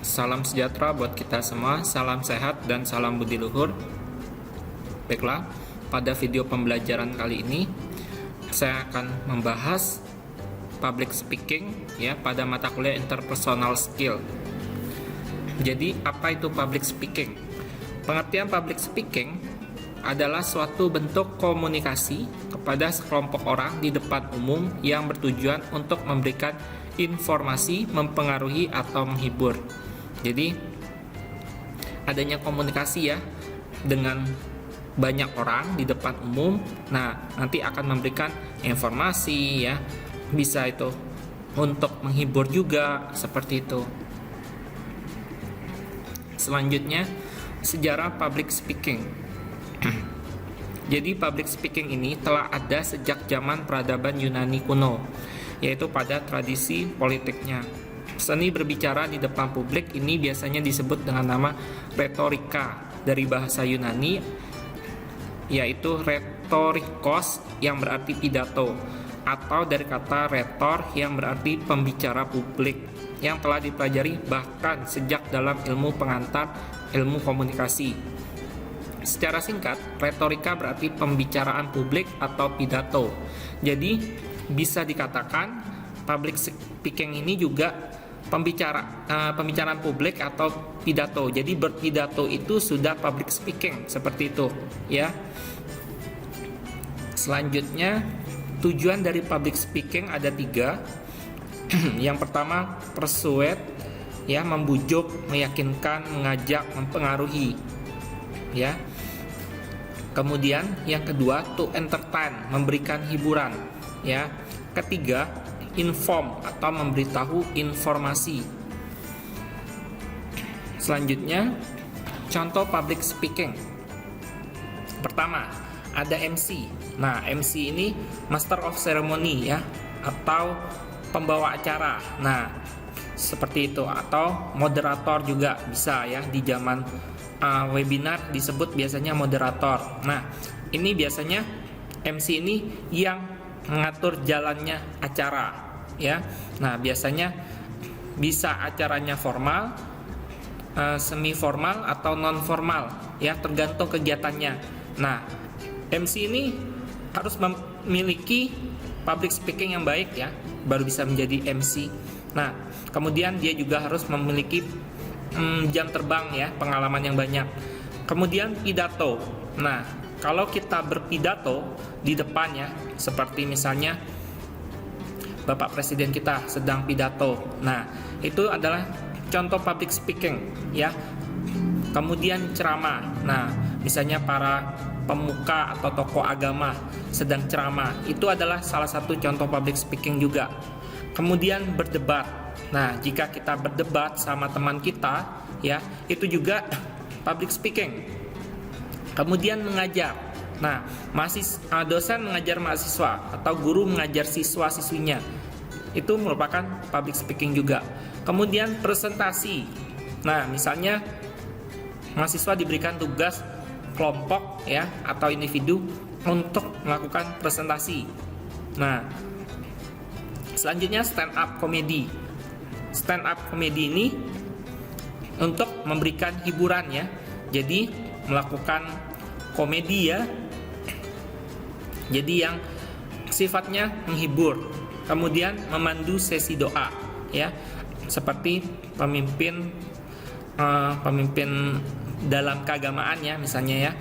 Salam sejahtera buat kita semua, salam sehat dan salam budi luhur. Baiklah, pada video pembelajaran kali ini saya akan membahas public speaking ya pada mata kuliah interpersonal skill. Jadi, apa itu public speaking? Pengertian public speaking adalah suatu bentuk komunikasi kepada sekelompok orang di depan umum yang bertujuan untuk memberikan informasi, mempengaruhi atau menghibur. Jadi adanya komunikasi ya dengan banyak orang di depan umum. Nah, nanti akan memberikan informasi ya, bisa itu untuk menghibur juga seperti itu. Selanjutnya, sejarah public speaking. Jadi public speaking ini telah ada sejak zaman peradaban Yunani kuno, yaitu pada tradisi politiknya. Seni berbicara di depan publik ini biasanya disebut dengan nama retorika, dari bahasa Yunani yaitu retorikos yang berarti pidato, atau dari kata retor yang berarti pembicara publik, yang telah dipelajari bahkan sejak dalam ilmu pengantar, ilmu komunikasi. Secara singkat, retorika berarti pembicaraan publik atau pidato. Jadi bisa dikatakan public speaking ini juga pembicaraan publik atau pidato. Jadi berpidato itu sudah public speaking, seperti itu ya. Selanjutnya, tujuan dari public speaking ada 3. Yang pertama, persuade ya, membujuk, meyakinkan, mengajak, mempengaruhi ya. Kemudian yang kedua, to entertain, memberikan hiburan ya. Ketiga, inform atau memberitahu informasi. Selanjutnya, contoh public speaking. Pertama, ada MC. Nah, MC ini master of ceremony ya, atau pembawa acara. Nah, seperti itu, atau moderator juga bisa ya. Di zaman webinar disebut biasanya moderator. Nah, ini biasanya MC ini yang mengatur jalannya acara ya. Nah, biasanya bisa acaranya formal, semi formal atau non formal ya, tergantung kegiatannya. Nah, MC ini harus memiliki public speaking yang baik ya, baru bisa menjadi MC. Nah, kemudian dia juga harus memiliki jam terbang ya, pengalaman yang banyak. Kemudian pidato. Nah, kalau kita berpidato di depannya, seperti misalnya Bapak Presiden kita sedang pidato. Nah, itu adalah contoh public speaking ya. Kemudian ceramah. Nah, misalnya para pemuka atau tokoh agama sedang ceramah. Itu adalah salah satu contoh public speaking juga. Kemudian berdebat. Nah, jika kita berdebat sama teman kita ya, itu juga public speaking. Kemudian mengajar. Nah, dosen mengajar mahasiswa atau guru mengajar siswa-siswinya. Itu merupakan public speaking juga. Kemudian presentasi. Nah, misalnya mahasiswa diberikan tugas kelompok ya atau individu untuk melakukan presentasi. Nah, selanjutnya stand up comedy. Stand up comedy ini untuk memberikan hiburan ya. Jadi melakukan komedi ya. Jadi yang sifatnya menghibur. Kemudian memandu sesi doa ya. Seperti pemimpin dalam keagamaan ya, misalnya ya.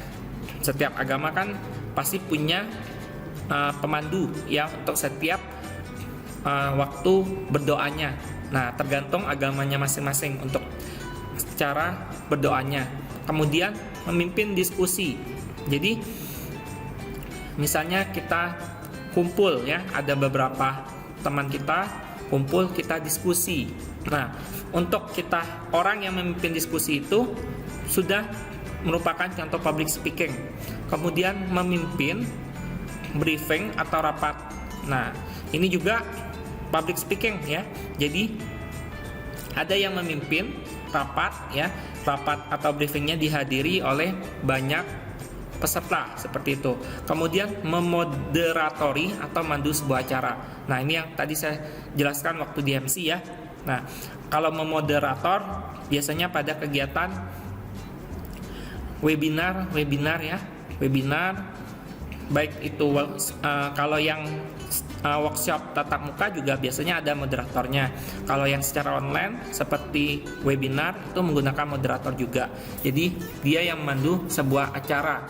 Setiap agama kan pasti punya pemandu ya untuk setiap waktu berdoanya. Nah, tergantung agamanya masing-masing untuk cara berdoanya. Kemudian memimpin diskusi. Jadi misalnya kita kumpul ya, ada beberapa teman kita kumpul, kita diskusi. Nah, untuk kita orang yang memimpin diskusi itu sudah merupakan contoh public speaking. Kemudian memimpin briefing atau rapat. Nah, ini juga public speaking ya. Jadi ada yang memimpin rapat ya. Rapat atau briefingnya dihadiri oleh banyak peserta seperti itu. Kemudian memoderatori atau mandu sebuah acara. Nah, ini yang tadi saya jelaskan waktu di MC ya. Nah, kalau memoderator biasanya pada kegiatan webinar ya, baik itu kalau yang workshop tatap muka juga biasanya ada moderatornya. Kalau yang secara online seperti webinar itu menggunakan moderator juga. Jadi dia yang memandu sebuah acara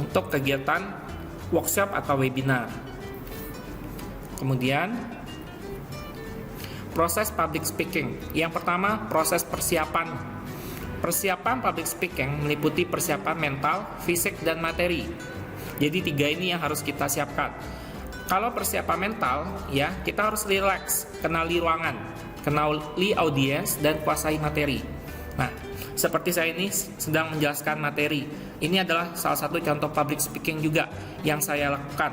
untuk kegiatan workshop atau webinar. Kemudian proses public speaking. Yang pertama, proses persiapan. Persiapan public speaking meliputi persiapan mental, fisik, dan materi. Jadi 3 ini yang harus kita siapkan. Kalau persiapan mental, ya kita harus relax, kenali ruangan, kenali audiens, dan kuasai materi. Nah, seperti saya ini sedang menjelaskan materi. Ini adalah salah satu contoh public speaking juga yang saya lakukan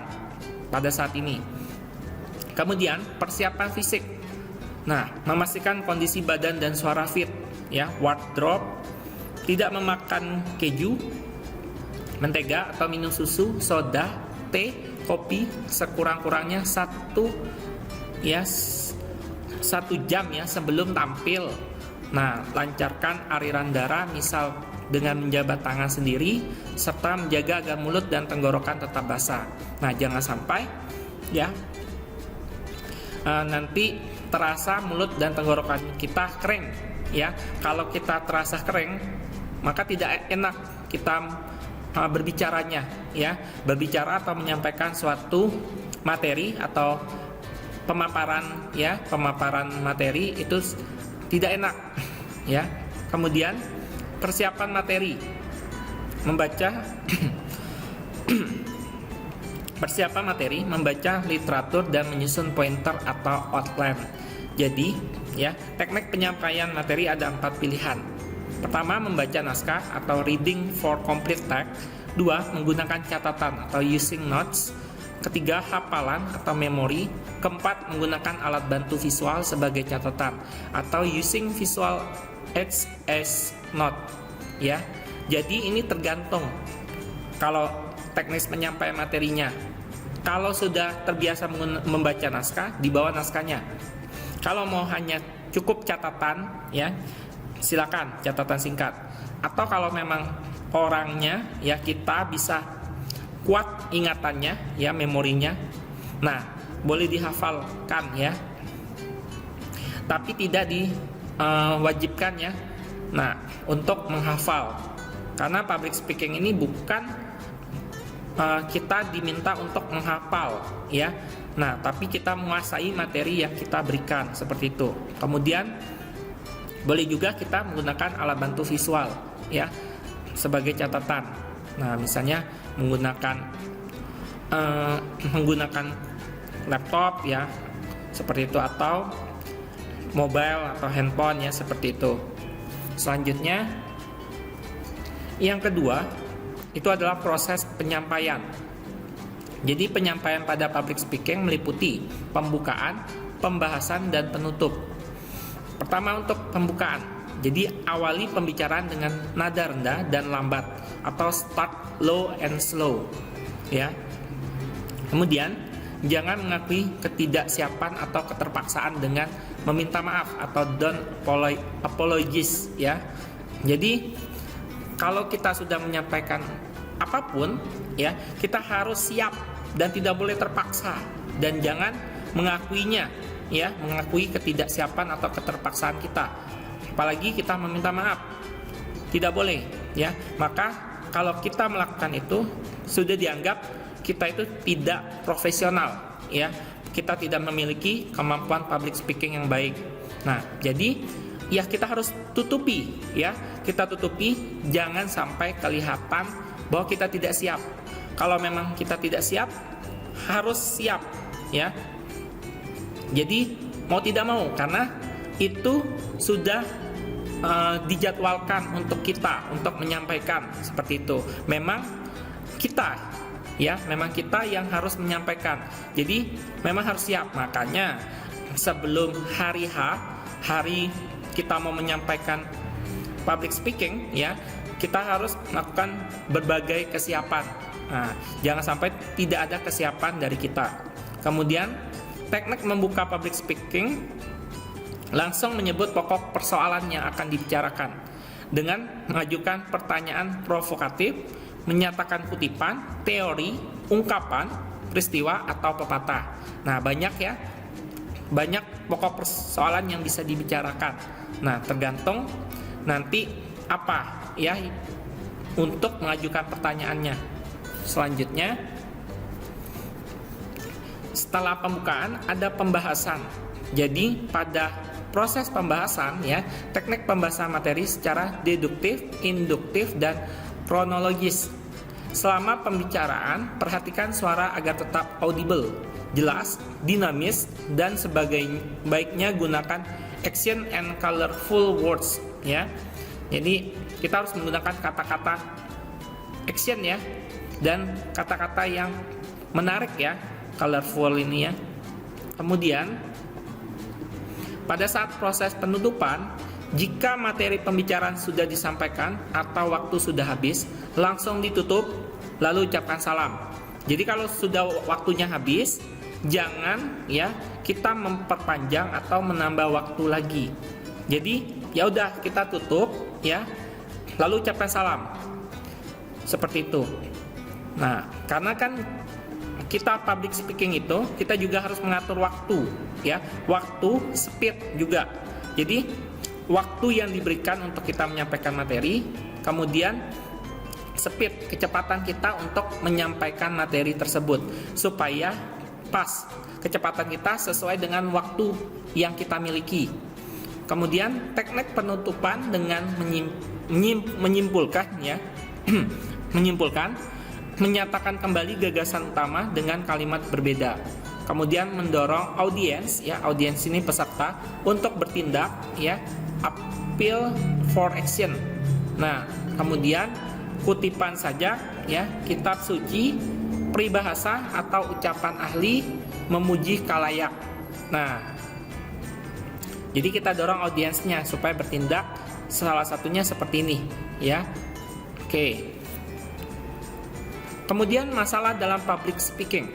pada saat ini. Kemudian persiapan fisik. Nah, memastikan kondisi badan dan suara fit, ya, wardrobe, tidak memakan keju, mentega atau minum susu, soda, teh, kopi sekurang-kurangnya 1 jam ya sebelum tampil. Nah, lancarkan aliran darah misal dengan menjabat tangan sendiri serta menjaga agar mulut dan tenggorokan tetap basah. Nah, jangan sampai ya nanti terasa mulut dan tenggorokan kita kering ya. Kalau kita terasa kering, maka tidak enak kita berbicaranya ya, berbicara atau menyampaikan suatu materi atau pemaparan materi itu tidak enak ya. Kemudian persiapan materi membaca persiapan materi membaca literatur dan menyusun pointer atau outline. Jadi ya, teknik penyampaian materi ada 4 pilihan. Pertama, membaca naskah atau reading for complete text. 2, menggunakan catatan atau using notes. Ketiga, hafalan atau memori. Keempat, menggunakan alat bantu visual sebagai catatan atau using visual aids as note. Ya, jadi ini tergantung. Kalau teknis penyampaian materinya, kalau sudah terbiasa membaca naskah, dibawa naskahnya. Kalau mau hanya cukup catatan, ya silakan catatan singkat. Atau kalau memang orangnya ya kita bisa kuat ingatannya ya, memorinya, nah boleh dihafalkan ya, tapi tidak diwajibkan ya. Nah, untuk menghafal, karena public speaking ini bukan kita diminta untuk menghafal ya. Nah, tapi kita menguasai materi yang kita berikan seperti itu. Kemudian boleh juga kita menggunakan alat bantu visual ya sebagai catatan. Nah, misalnya menggunakan laptop ya seperti itu, atau mobile atau handphone ya seperti itu. Selanjutnya yang kedua itu adalah proses penyampaian. Jadi penyampaian pada public speaking meliputi pembukaan, pembahasan, dan penutup. Pertama, untuk pembukaan. Jadi awali pembicaraan dengan nada rendah dan lambat atau start low and slow ya. Kemudian jangan mengakui ketidaksiapan atau keterpaksaan dengan meminta maaf atau don't apologize ya. Jadi kalau kita sudah menyampaikan apapun ya, kita harus siap dan tidak boleh terpaksa, dan jangan mengakuinya ya, mengakui ketidaksiapan atau keterpaksaan kita. Apalagi kita meminta maaf, tidak boleh ya. Maka kalau kita melakukan itu sudah dianggap kita itu tidak profesional ya, kita tidak memiliki kemampuan public speaking yang baik. Nah, jadi ya kita harus tutupi ya, kita tutupi, jangan sampai kelihatan bahwa kita tidak siap. Kalau memang kita tidak siap, harus siap ya. Jadi mau tidak mau, karena itu sudah dijadwalkan untuk kita untuk menyampaikan seperti itu. Memang kita yang harus menyampaikan. Jadi memang harus siap. Makanya sebelum hari kita mau menyampaikan public speaking ya, kita harus melakukan berbagai kesiapan. Nah, jangan sampai tidak ada kesiapan dari kita. Kemudian teknik membuka public speaking langsung menyebut pokok persoalan yang akan dibicarakan dengan mengajukan pertanyaan provokatif, menyatakan kutipan, teori, ungkapan, peristiwa, atau pepatah. Nah, banyak pokok persoalan yang bisa dibicarakan. Nah, tergantung nanti apa ya untuk mengajukan pertanyaannya. Selanjutnya, setelah pembukaan ada pembahasan. Jadi pada proses pembahasan ya, teknik pembahasan materi secara deduktif, induktif, dan kronologis. Selama pembicaraan, perhatikan suara agar tetap audible, jelas, dinamis, dan sebaiknya gunakan action and colorful words ya. Jadi kita harus menggunakan kata-kata action ya, dan kata-kata yang menarik ya, colorful ini ya. Kemudian pada saat proses penutupan, jika materi pembicaraan sudah disampaikan atau waktu sudah habis, langsung ditutup lalu ucapkan salam. Jadi kalau sudah waktunya habis, jangan ya kita memperpanjang atau menambah waktu lagi. Jadi ya udah kita tutup ya, lalu ucapkan salam. Seperti itu. Nah, karena kan kita public speaking itu kita juga harus mengatur waktu ya, waktu, speed juga. Jadi waktu yang diberikan untuk kita menyampaikan materi, kemudian speed, kecepatan kita untuk menyampaikan materi tersebut supaya pas kecepatan kita sesuai dengan waktu yang kita miliki. Kemudian teknik penutupan dengan menyimpulkan ya menyimpulkan, menyatakan kembali gagasan utama dengan kalimat berbeda. Kemudian mendorong audiens ya, audiens ini peserta untuk bertindak ya, appeal for action. Nah, kemudian kutipan saja ya, kitab suci, peribahasa atau ucapan ahli, memuji kalayak. Nah, jadi kita dorong audiensnya supaya bertindak, salah satunya seperti ini ya. Oke. Kemudian masalah dalam public speaking.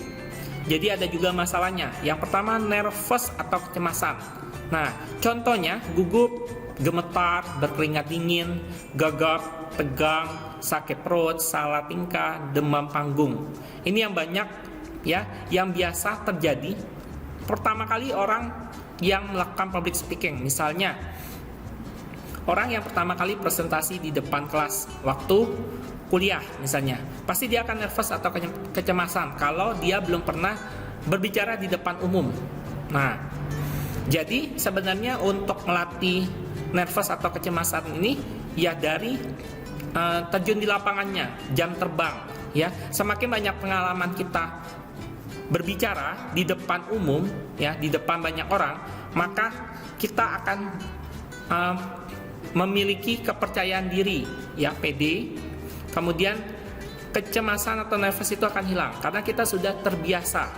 Jadi ada juga masalahnya. Yang pertama, nervous atau kecemasan. Nah, contohnya gugup, gemetar, berkeringat dingin, gagap, tegang, sakit perut, salah tingkah, demam panggung. Ini yang banyak ya, yang biasa terjadi pertama kali orang yang melakukan public speaking. Misalnya, orang yang pertama kali presentasi di depan kelas waktu kuliah misalnya, pasti dia akan nervous atau kecemasan kalau dia belum pernah berbicara di depan umum. Nah, jadi sebenarnya untuk melatih nervous atau kecemasan ini ya dari terjun di lapangannya, jam terbang ya. Semakin banyak pengalaman kita berbicara di depan umum ya, di depan banyak orang, maka kita akan memiliki kepercayaan diri ya, pede. Kemudian kecemasan atau nervous itu akan hilang karena kita sudah terbiasa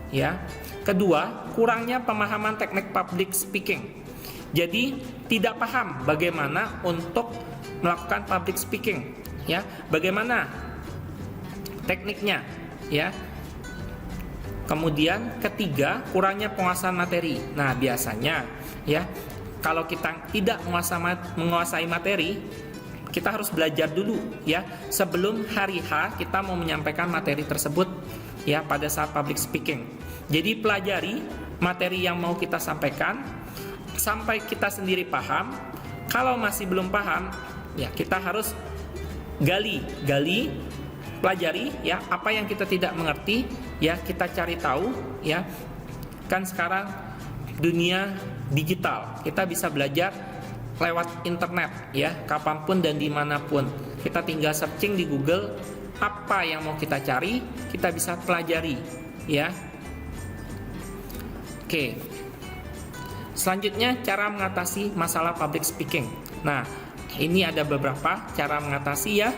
ya. Kedua, kurangnya pemahaman teknik public speaking. Jadi tidak paham bagaimana untuk melakukan public speaking ya, bagaimana tekniknya ya. Kemudian ketiga, kurangnya penguasaan materi. Nah, biasanya ya kalau kita tidak menguasai materi, kita harus belajar dulu ya sebelum hari H kita mau menyampaikan materi tersebut ya pada saat public speaking. Jadi pelajari materi yang mau kita sampaikan sampai kita sendiri paham. Kalau masih belum paham ya kita harus gali, pelajari ya apa yang kita tidak mengerti ya, kita cari tahu ya. Kan sekarang dunia digital, kita bisa belajar lewat internet ya, kapanpun dan dimanapun. Kita tinggal searching di Google apa yang mau kita cari, kita bisa pelajari ya. Oke. Selanjutnya, cara mengatasi masalah public speaking. Nah, ini ada beberapa cara mengatasi ya.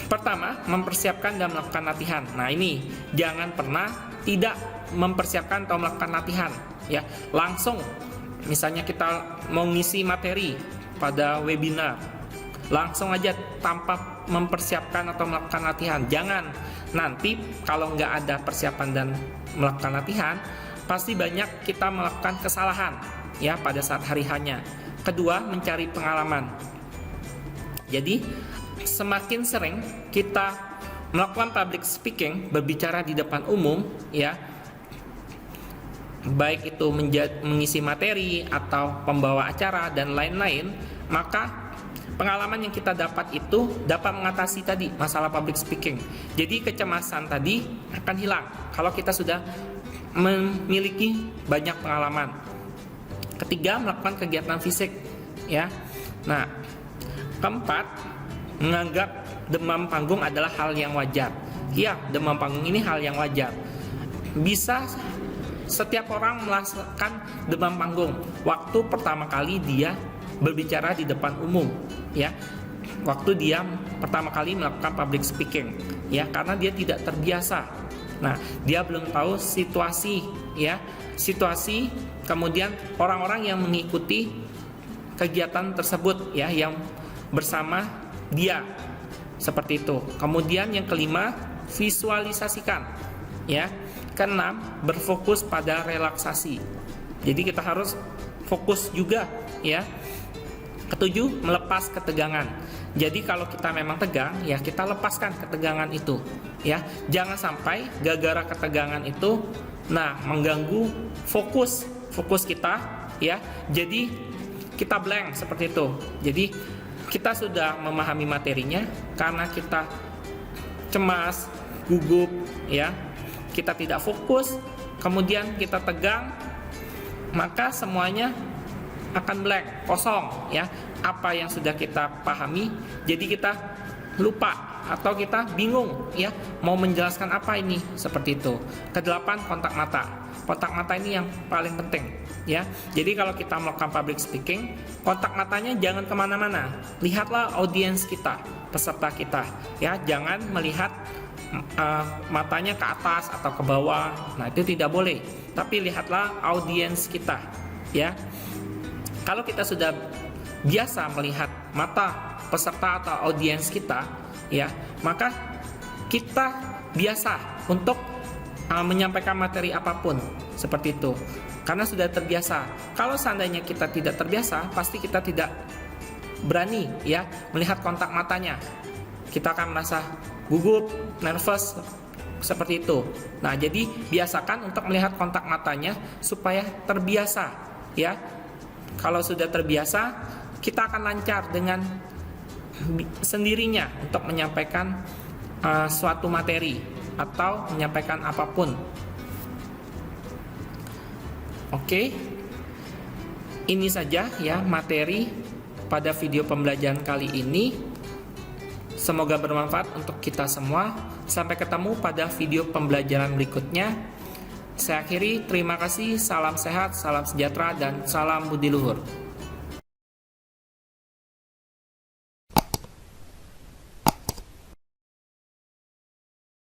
Pertama, mempersiapkan dan melakukan latihan. Nah, ini jangan pernah tidak mempersiapkan atau melakukan latihan ya. Langsung misalnya kita mau ngisi materi pada webinar, langsung aja tanpa mempersiapkan atau melakukan latihan. Jangan, nanti kalau nggak ada persiapan dan melakukan latihan, pasti banyak kita melakukan kesalahan ya pada saat hari hanya. Kedua, mencari pengalaman. Jadi semakin sering kita melakukan public speaking, berbicara di depan umum, ya, baik itu mengisi materi atau pembawa acara dan lain-lain, maka pengalaman yang kita dapat itu dapat mengatasi tadi masalah public speaking. Jadi kecemasan tadi akan hilang kalau kita sudah memiliki banyak pengalaman. Ketiga, melakukan kegiatan fisik, ya. Nah, keempat, menganggap demam panggung adalah hal yang wajar. Ya, demam panggung ini hal yang wajar. Bisa setiap orang merasakan demam panggung waktu pertama kali dia berbicara di depan umum, ya. Waktu dia pertama kali melakukan public speaking, ya, karena dia tidak terbiasa. Nah, dia belum tahu situasi, ya, situasi, kemudian orang-orang yang mengikuti kegiatan tersebut, ya, yang bersama dia, seperti itu. Kemudian yang kelima, visualisasikan, ya. Keenam, berfokus pada relaksasi. Jadi kita harus fokus juga, ya. Ketujuh, melepas ketegangan. Jadi kalau kita memang tegang, ya kita lepaskan ketegangan itu, ya. Jangan sampai gara-gara ketegangan itu, nah, mengganggu fokus kita, ya. Jadi kita blank seperti itu. Jadi kita sudah memahami materinya, karena kita cemas, gugup, ya, kita tidak fokus, kemudian kita tegang, maka semuanya akan blank, kosong, ya. Apa yang sudah kita pahami, jadi kita lupa atau kita bingung, ya, mau menjelaskan apa ini, seperti itu. Kedelapan, kontak mata. Kontak mata ini yang paling penting, ya. Jadi kalau kita melakukan public speaking, kontak matanya jangan kemana-mana. Lihatlah audiens kita, peserta kita, ya. Jangan melihat matanya ke atas atau ke bawah. Nah, itu tidak boleh. Tapi lihatlah audiens kita, ya. Kalau kita sudah biasa melihat mata peserta atau audiens kita, ya, maka kita biasa untuk menyampaikan materi apapun, seperti itu, karena sudah terbiasa. Kalau seandainya kita tidak terbiasa, pasti kita tidak berani, ya, melihat kontak matanya. Kita akan merasa gugup, nervous, seperti itu. Nah, jadi biasakan untuk melihat kontak matanya supaya terbiasa, ya. Kalau sudah terbiasa, kita akan lancar dengan sendirinya untuk menyampaikan suatu materi atau menyampaikan apapun. Oke, ini saja, ya, materi pada video pembelajaran kali ini. Semoga bermanfaat untuk kita semua. Sampai ketemu pada video pembelajaran berikutnya. Saya akhiri, terima kasih, salam sehat, salam sejahtera, dan salam budi luhur.